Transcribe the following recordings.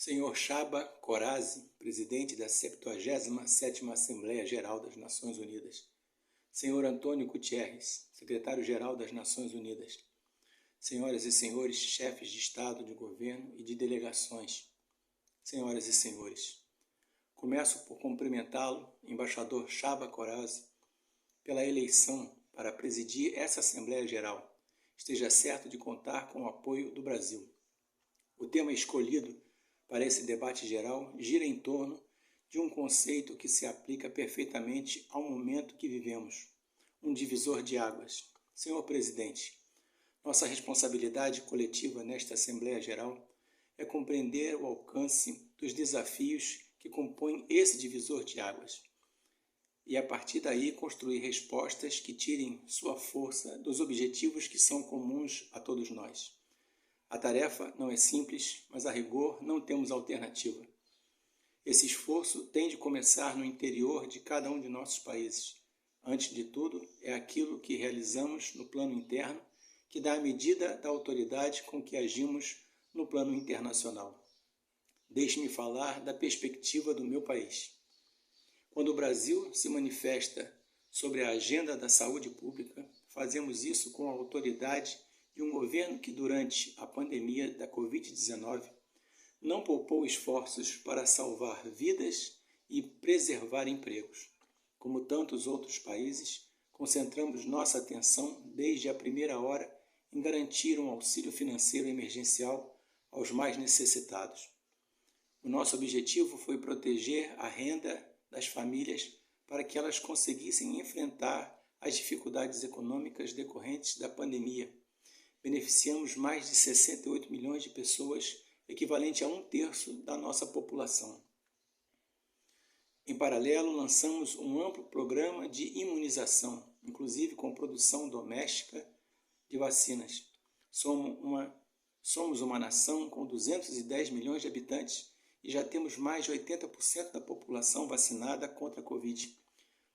Senhor Chaba Corazzi, presidente da 77ª Assembleia Geral das Nações Unidas. Senhor Antônio Guterres, secretário-geral das Nações Unidas. Senhoras e senhores, chefes de Estado, de Governo e de delegações. Senhoras e senhores, começo por cumprimentá-lo, embaixador Chaba Corazzi, pela eleição para presidir essa Assembleia Geral. Esteja certo de contar com o apoio do Brasil. O tema escolhido para esse debate geral gira em torno de um conceito que se aplica perfeitamente ao momento que vivemos, um divisor de águas. Senhor Presidente, nossa responsabilidade coletiva nesta Assembleia Geral é compreender o alcance dos desafios que compõem esse divisor de águas e, a partir daí, construir respostas que tirem sua força dos objetivos que são comuns a todos nós. A tarefa não é simples, mas a rigor não temos alternativa. Esse esforço tem de começar no interior de cada um de nossos países. Antes de tudo, é aquilo que realizamos no plano interno que dá a medida da autoridade com que agimos no plano internacional. Deixe-me falar da perspectiva do meu país. Quando o Brasil se manifesta sobre a agenda da saúde pública, fazemos isso com a autoridade de um governo que, durante a pandemia da Covid-19, não poupou esforços para salvar vidas e preservar empregos. Como tantos outros países, concentramos nossa atenção desde a primeira hora em garantir um auxílio financeiro emergencial aos mais necessitados. O nosso objetivo foi proteger a renda das famílias para que elas conseguissem enfrentar as dificuldades econômicas decorrentes da pandemia. Beneficiamos mais de 68 milhões de pessoas, equivalente a 1/3 da nossa população. Em paralelo, lançamos um amplo programa de imunização, inclusive com produção doméstica de vacinas. Somos uma nação com 210 milhões de habitantes e já temos mais de 80% da população vacinada contra a Covid.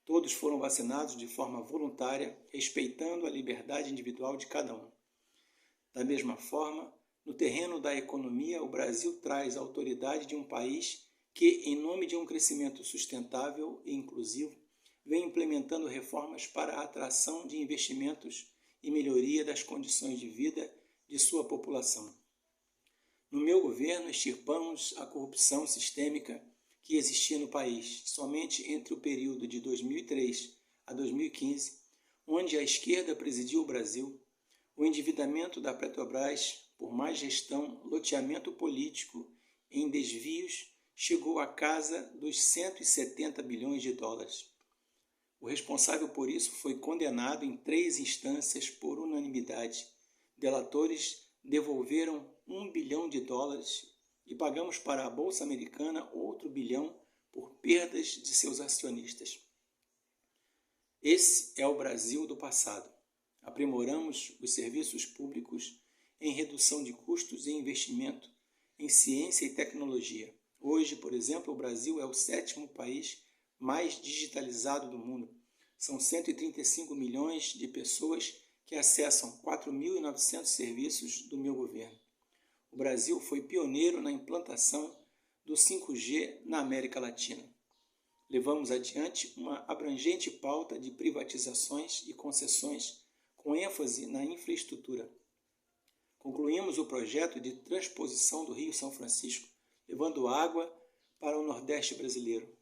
Todos foram vacinados de forma voluntária, respeitando a liberdade individual de cada um. Da mesma forma, no terreno da economia, o Brasil traz a autoridade de um país que, em nome de um crescimento sustentável e inclusivo, vem implementando reformas para a atração de investimentos e melhoria das condições de vida de sua população. No meu governo, extirpamos a corrupção sistêmica que existia no país somente entre o período de 2003 a 2015, onde a esquerda presidiu o Brasil. O endividamento da Petrobras por má gestão, loteamento político em desvios chegou à casa dos 170 bilhões de dólares. O responsável por isso foi condenado em 3 instâncias por unanimidade. Delatores devolveram $1 bilhão e pagamos para a Bolsa Americana outro bilhão por perdas de seus acionistas. Esse é o Brasil do passado. Aprimoramos os serviços públicos em redução de custos e investimento em ciência e tecnologia. Hoje, por exemplo, o Brasil é o 7º país mais digitalizado do mundo. São 135 milhões de pessoas que acessam 4.900 serviços do meu governo. O Brasil foi pioneiro na implantação do 5G na América Latina. Levamos adiante uma abrangente pauta de privatizações e concessões com ênfase na infraestrutura. Concluímos o projeto de transposição do Rio São Francisco, levando água para o Nordeste brasileiro.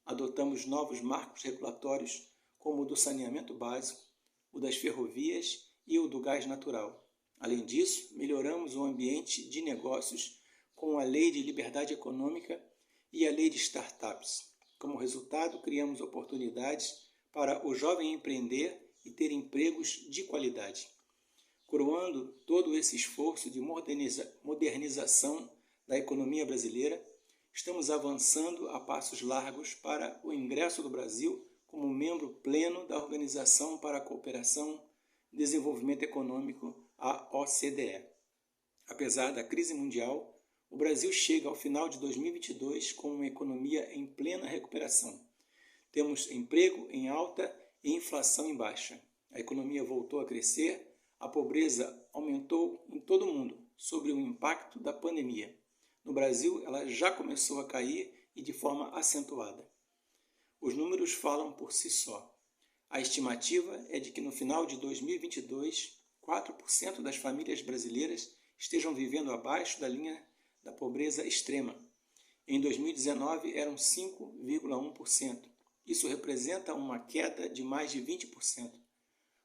Adotamos novos marcos regulatórios, como o do saneamento básico, o das ferrovias e o do gás natural. Além disso, melhoramos o ambiente de negócios com a Lei de Liberdade Econômica e a Lei de Startups. Como resultado, criamos oportunidades para o jovem empreender e ter empregos de qualidade. Coroando todo esse esforço de modernização da economia brasileira, estamos avançando a passos largos para o ingresso do Brasil como membro pleno da Organização para a Cooperação e Desenvolvimento Econômico, a OCDE. Apesar da crise mundial, o Brasil chega ao final de 2022 com uma economia em plena recuperação. Temos emprego em alta e inflação em baixa. A economia voltou a crescer, a pobreza aumentou em todo o mundo sob o impacto da pandemia. No Brasil, ela já começou a cair e de forma acentuada. Os números falam por si só. A estimativa é de que no final de 2022, 4% das famílias brasileiras estejam vivendo abaixo da linha da pobreza extrema. Em 2019, eram 5,1%. Isso representa uma queda de mais de 20%.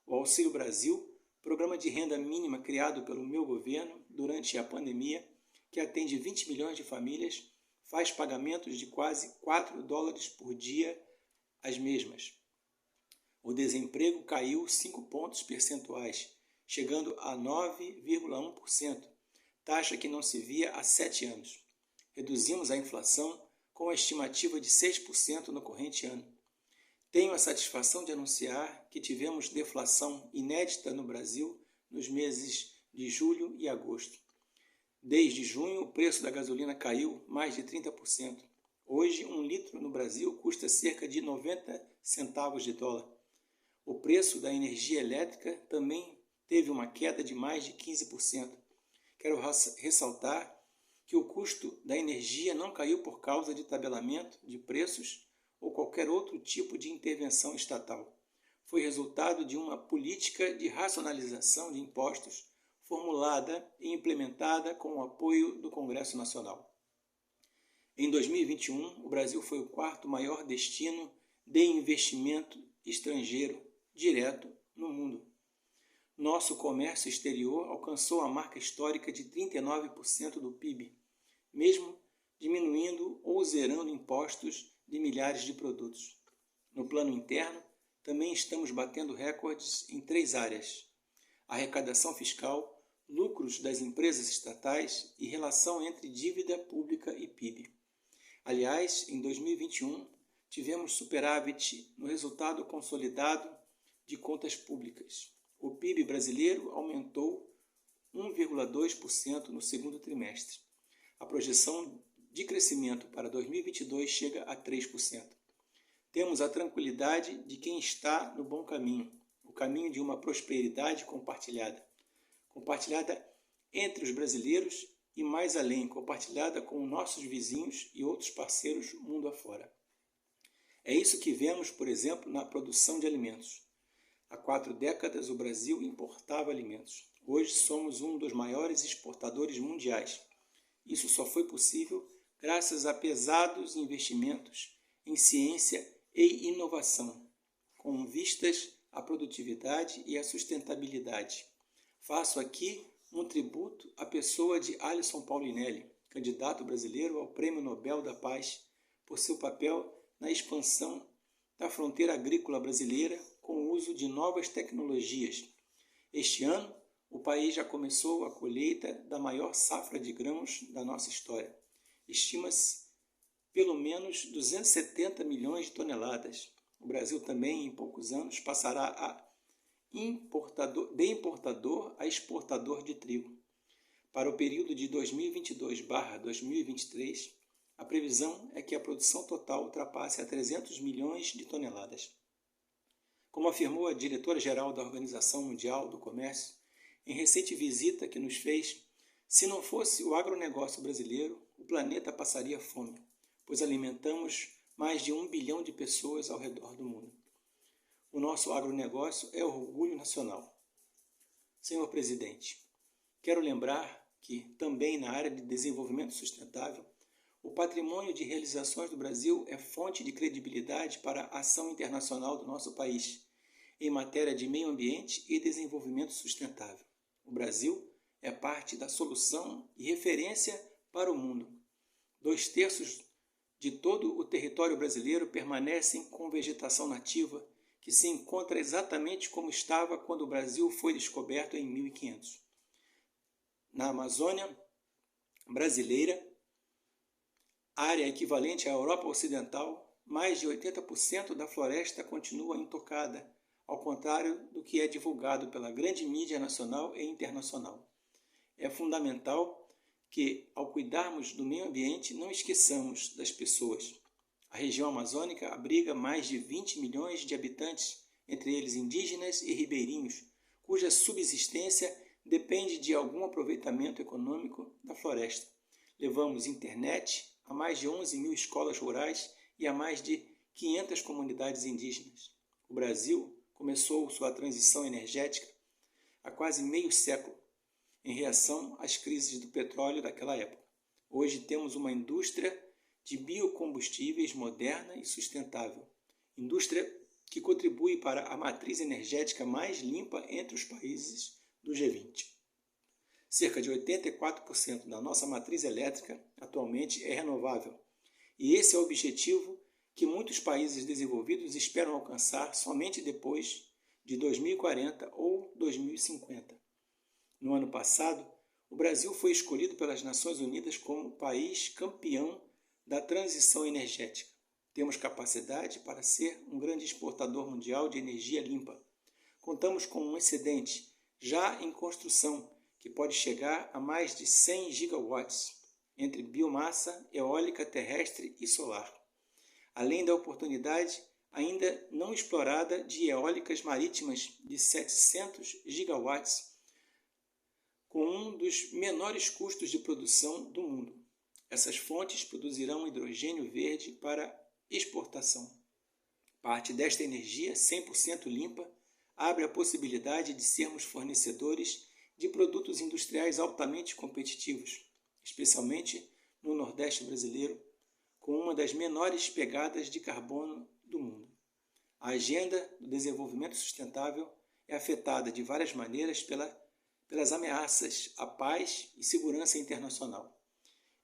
O Auxílio Brasil, programa de renda mínima criado pelo meu governo durante a pandemia, que atende 20 milhões de famílias, faz pagamentos de quase $4 por dia às mesmas. O desemprego caiu 5 pontos percentuais, chegando a 9,1%, taxa que não se via há 7 anos. Reduzimos a inflação com a estimativa de 6% no corrente ano. Tenho a satisfação de anunciar que tivemos deflação inédita no Brasil nos meses de julho e agosto. Desde junho, o preço da gasolina caiu mais de 30%. Hoje, 1 litro no Brasil custa cerca de 90 centavos de dólar. O preço da energia elétrica também teve uma queda de mais de 15%. Quero ressaltar que o custo da energia não caiu por causa de tabelamento de preços ou qualquer outro tipo de intervenção estatal. Foi resultado de uma política de racionalização de impostos formulada e implementada com o apoio do Congresso Nacional. Em 2021, o Brasil foi o 4º maior destino de investimento estrangeiro direto no mundo. Nosso comércio exterior alcançou a marca histórica de 39% do PIB, mesmo diminuindo ou zerando impostos de milhares de produtos. No plano interno, também estamos batendo recordes em 3 áreas: arrecadação fiscal, lucros das empresas estatais e relação entre dívida pública e PIB. Aliás, em 2021, tivemos superávit no resultado consolidado de contas públicas. O PIB brasileiro aumentou 1,2% no segundo trimestre. A projeção de crescimento para 2022 chega a 3%. Temos a tranquilidade de quem está no bom caminho, o caminho de uma prosperidade compartilhada entre os brasileiros e mais além, compartilhada com nossos vizinhos e outros parceiros mundo afora. É isso que vemos, por exemplo, na produção de alimentos. Há 4 décadas o Brasil importava alimentos. Hoje somos um dos maiores exportadores mundiais. Isso só foi possível graças a pesados investimentos em ciência e inovação, com vistas à produtividade e à sustentabilidade. Faço aqui um tributo à pessoa de Alisson Paulinelli, candidato brasileiro ao Prêmio Nobel da Paz, por seu papel na expansão da fronteira agrícola brasileira com o uso de novas tecnologias. Este ano, o país já começou a colheita da maior safra de grãos da nossa história. Estima-se pelo menos 270 milhões de toneladas. O Brasil também, em poucos anos, passará de importador a exportador de trigo. Para o período de 2022/2023, a previsão é que a produção total ultrapasse a 300 milhões de toneladas. Como afirmou a diretora-geral da Organização Mundial do Comércio, em recente visita que nos fez, se não fosse o agronegócio brasileiro, o planeta passaria fome, pois alimentamos mais de 1 bilhão de pessoas ao redor do mundo. O nosso agronegócio é orgulho nacional. Senhor Presidente, quero lembrar que, também na área de desenvolvimento sustentável, o patrimônio de realizações do Brasil é fonte de credibilidade para a ação internacional do nosso país, em matéria de meio ambiente e desenvolvimento sustentável. O Brasil é parte da solução e referência para o mundo. 2/3 de todo o território brasileiro permanecem com vegetação nativa, que se encontra exatamente como estava quando o Brasil foi descoberto em 1500. Na Amazônia brasileira, área equivalente à Europa Ocidental, mais de 80% da floresta continua intocada, ao contrário do que é divulgado pela grande mídia nacional e internacional. É fundamental que, ao cuidarmos do meio ambiente, não esqueçamos das pessoas. A região amazônica abriga mais de 20 milhões de habitantes, entre eles indígenas e ribeirinhos, cuja subsistência depende de algum aproveitamento econômico da floresta. levamos internet a mais de 11 mil escolas rurais e a mais de 500 comunidades indígenas. O Brasil começou sua transição energética há quase meio século, em reação às crises do petróleo daquela época. Hoje temos uma indústria de biocombustíveis moderna e sustentável, indústria que contribui para a matriz energética mais limpa entre os países do G20. Cerca de 84% da nossa matriz elétrica atualmente é renovável, e esse é o objetivo que muitos países desenvolvidos esperam alcançar somente depois de 2040 ou 2050. No ano passado, o Brasil foi escolhido pelas Nações Unidas como país campeão da transição energética. Temos capacidade para ser um grande exportador mundial de energia limpa. Contamos com um excedente já em construção que pode chegar a mais de 100 gigawatts entre biomassa, eólica terrestre e solar, além da oportunidade ainda não explorada de eólicas marítimas de 700 gigawatts, com um dos menores custos de produção do mundo. Essas fontes produzirão hidrogênio verde para exportação. Parte desta energia 100% limpa abre a possibilidade de sermos fornecedores de produtos industriais altamente competitivos, especialmente no Nordeste brasileiro, com uma das menores pegadas de carbono do mundo. A agenda do desenvolvimento sustentável é afetada de várias maneiras pelas ameaças à paz e segurança internacional.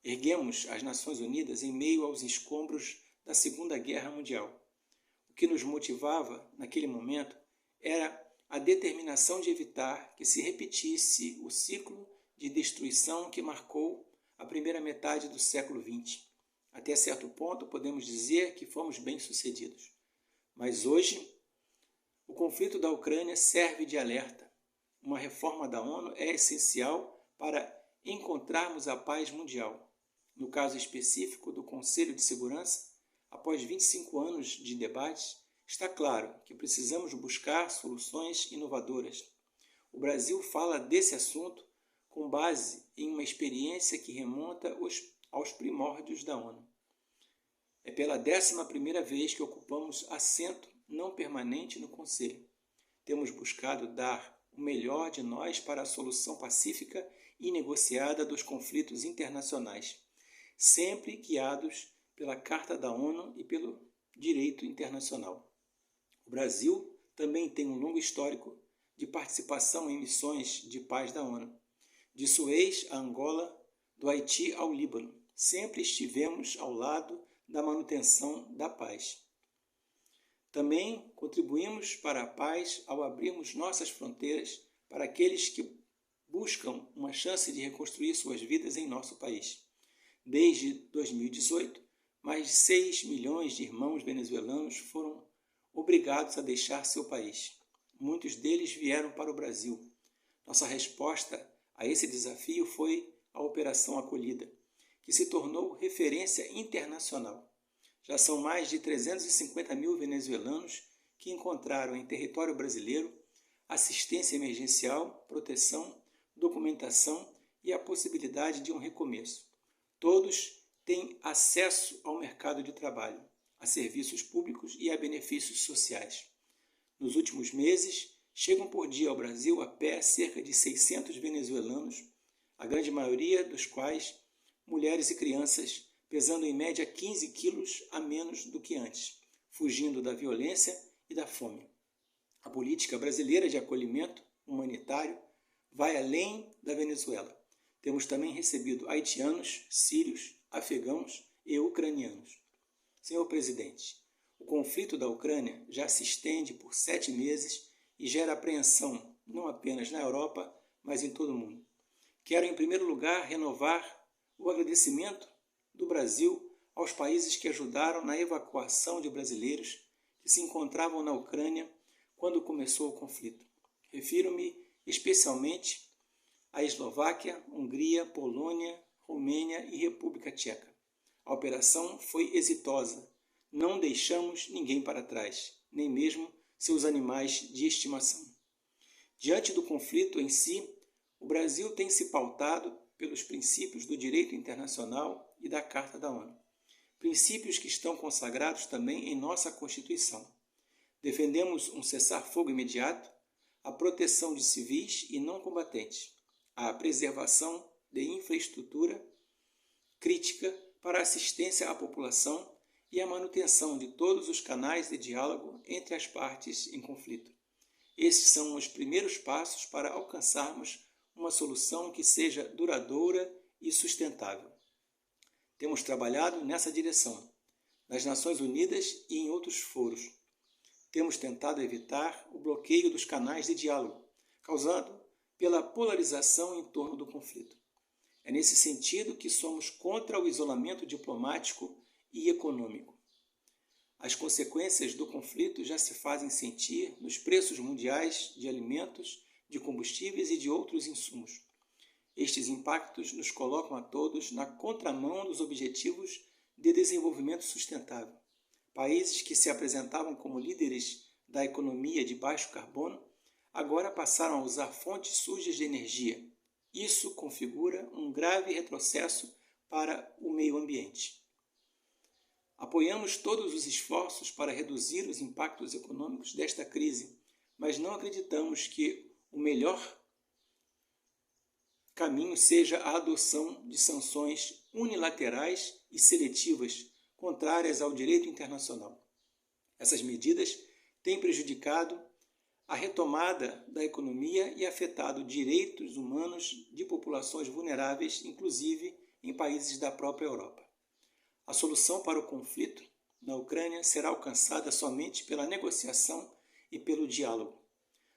Erguemos as Nações Unidas em meio aos escombros da Segunda Guerra Mundial. O que nos motivava naquele momento era a determinação de evitar que se repetisse o ciclo de destruição que marcou a primeira metade do século XX. Até certo ponto, podemos dizer que fomos bem-sucedidos. Mas hoje, o conflito da Ucrânia serve de alerta. Uma reforma da ONU é essencial para encontrarmos a paz mundial. No caso específico do Conselho de Segurança, após 25 anos de debates, está claro que precisamos buscar soluções inovadoras. O Brasil fala desse assunto com base em uma experiência que remonta aos primórdios da ONU. É pela 11ª vez que ocupamos assento não permanente no Conselho. Temos buscado dar o melhor de nós para a solução pacífica e negociada dos conflitos internacionais, sempre guiados pela Carta da ONU e pelo direito internacional. O Brasil também tem um longo histórico de participação em missões de paz da ONU, de Suez a Angola, do Haiti ao Líbano. Sempre estivemos ao lado da manutenção da paz. Também contribuímos para a paz ao abrirmos nossas fronteiras para aqueles que buscam uma chance de reconstruir suas vidas em nosso país. Desde 2018, mais de 6 milhões de irmãos venezuelanos foram obrigados a deixar seu país. Muitos deles vieram para o Brasil. Nossa resposta a esse desafio foi a Operação Acolhida, que se tornou referência internacional. Já são mais de 350 mil venezuelanos que encontraram em território brasileiro assistência emergencial, proteção, documentação e a possibilidade de um recomeço. Todos têm acesso ao mercado de trabalho, a serviços públicos e a benefícios sociais. Nos últimos meses, chegam por dia ao Brasil a pé cerca de 600 venezuelanos, a grande maioria dos quais mulheres e crianças, pesando em média 15 quilos a menos do que antes, fugindo da violência e da fome. A política brasileira de acolhimento humanitário vai além da Venezuela. Temos também recebido haitianos, sírios, afegãos e ucranianos. Senhor presidente, o conflito da Ucrânia já se estende por 7 meses e gera apreensão não apenas na Europa, mas em todo o mundo. Quero, em primeiro lugar, renovar o agradecimento do Brasil aos países que ajudaram na evacuação de brasileiros que se encontravam na Ucrânia quando começou o conflito. Refiro-me especialmente à Eslováquia, Hungria, Polônia, Romênia e República Tcheca. A operação foi exitosa. Não deixamos ninguém para trás, nem mesmo seus animais de estimação. Diante do conflito em si, o Brasil tem se pautado pelos princípios do direito internacional e da Carta da ONU. Princípios que estão consagrados também em nossa Constituição. Defendemos um cessar-fogo imediato, a proteção de civis e não combatentes, a preservação de infraestrutura crítica para assistência à população e a manutenção de todos os canais de diálogo entre as partes em conflito. Esses são os primeiros passos para alcançarmos uma solução que seja duradoura e sustentável. Temos trabalhado nessa direção, nas Nações Unidas e em outros foros. Temos tentado evitar o bloqueio dos canais de diálogo, causado pela polarização em torno do conflito. É nesse sentido que somos contra o isolamento diplomático e econômico. As consequências do conflito já se fazem sentir nos preços mundiais de alimentos, de combustíveis e de outros insumos. Estes impactos nos colocam a todos na contramão dos objetivos de desenvolvimento sustentável. Países que se apresentavam como líderes da economia de baixo carbono agora passaram a usar fontes sujas de energia. Isso configura um grave retrocesso para o meio ambiente. Apoiamos todos os esforços para reduzir os impactos econômicos desta crise, mas não acreditamos que o melhor caminho seja a adoção de sanções unilaterais e seletivas contrárias ao direito internacional. Essas medidas têm prejudicado a retomada da economia e afetado direitos humanos de populações vulneráveis, inclusive em países da própria Europa. A solução para o conflito na Ucrânia será alcançada somente pela negociação e pelo diálogo.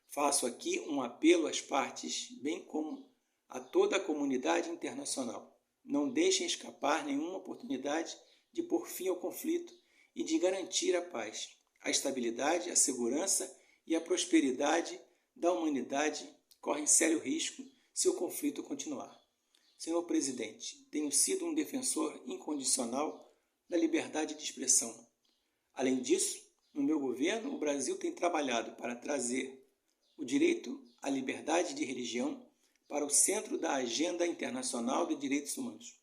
Faço aqui um apelo às partes, bem como a toda a comunidade internacional. Não deixem escapar nenhuma oportunidade de pôr fim ao conflito e de garantir a paz, a estabilidade, a segurança e a prosperidade da humanidade correm sério risco se o conflito continuar. Senhor Presidente, tenho sido um defensor incondicional da liberdade de expressão. Além disso, no meu governo, o Brasil tem trabalhado para trazer o direito à liberdade de religião para o centro da agenda internacional de direitos humanos.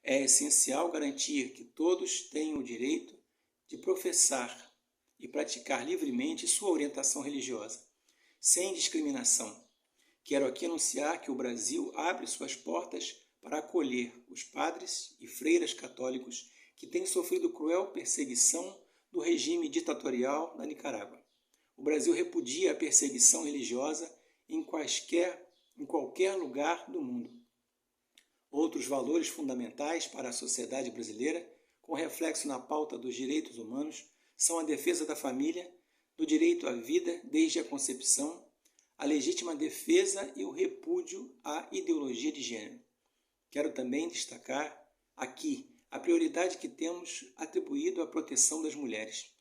É essencial garantir que todos tenham o direito de professar e praticar livremente sua orientação religiosa, sem discriminação. Quero aqui anunciar que o Brasil abre suas portas para acolher os padres e freiras católicos que têm sofrido cruel perseguição do regime ditatorial na Nicarágua. O Brasil repudia a perseguição religiosa em qualquer lugar do mundo. Outros valores fundamentais para a sociedade brasileira, com reflexo na pauta dos direitos humanos, são a defesa da família, do direito à vida desde a concepção, a legítima defesa e o repúdio à ideologia de gênero. Quero também destacar aqui a prioridade que temos atribuído à proteção das mulheres.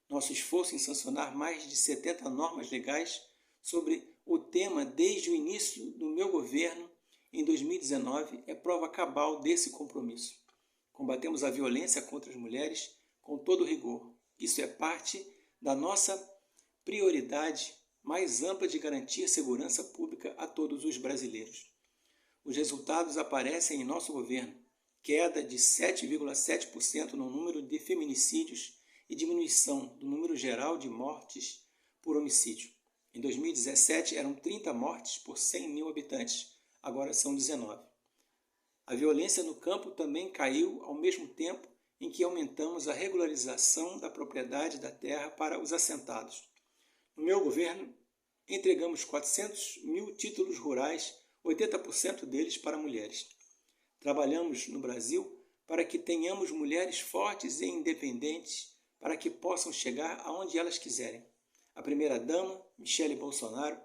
Nosso esforço em sancionar mais de 70 normas legais sobre o tema desde o início do meu governo, em 2019, é prova cabal desse compromisso. Combatemos a violência contra as mulheres com todo rigor. Isso é parte da nossa prioridade mais ampla de garantir segurança pública a todos os brasileiros. Os resultados aparecem em nosso governo: queda de 7,7% no número de feminicídios e diminuição do número geral de mortes por homicídio. Em 2017 eram 30 mortes por 100 mil habitantes, agora são 19. A violência no campo também caiu ao mesmo tempo em que aumentamos a regularização da propriedade da terra para os assentados. No meu governo, entregamos 400 mil títulos rurais, 80% deles para mulheres. Trabalhamos no Brasil para que tenhamos mulheres fortes e independentes para que possam chegar aonde elas quiserem. A primeira-dama, Michele Bolsonaro,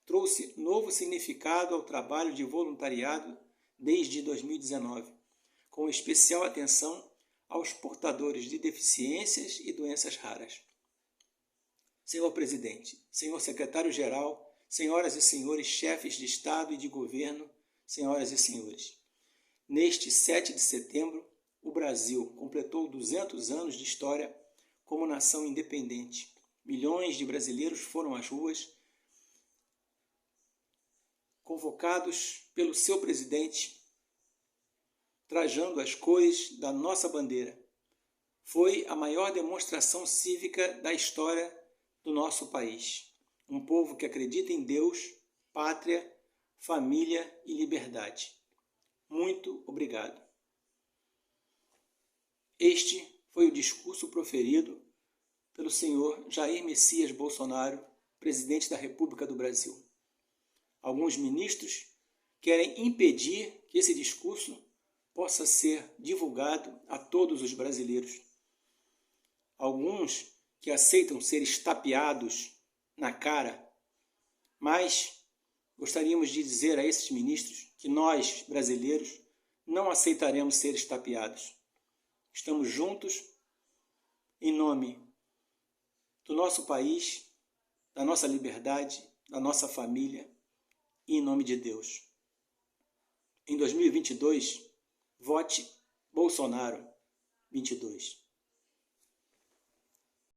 trouxe novo significado ao trabalho de voluntariado desde 2019, com especial atenção aos portadores de deficiências e doenças raras. Senhor Presidente, Senhor Secretário-Geral, Senhoras e Senhores Chefes de Estado e de Governo, Senhoras e Senhores, neste 7 de setembro, o Brasil completou 200 anos de história como nação independente. Milhões de brasileiros foram às ruas, convocados pelo seu presidente trajando as cores da nossa bandeira. Foi a maior demonstração cívica da história do nosso país. Um povo que acredita em Deus, pátria, família e liberdade. Muito obrigado. Este foi o discurso proferido pelo senhor Jair Messias Bolsonaro, presidente da República do Brasil. Alguns ministros querem impedir que esse discurso possa ser divulgado a todos os brasileiros. Alguns que aceitam ser estapeados na cara, mas gostaríamos de dizer a esses ministros que nós, brasileiros, não aceitaremos ser estapeados. Estamos juntos em nome do nosso país, da nossa liberdade, da nossa família e em nome de Deus. Em 2022, vote Bolsonaro 22.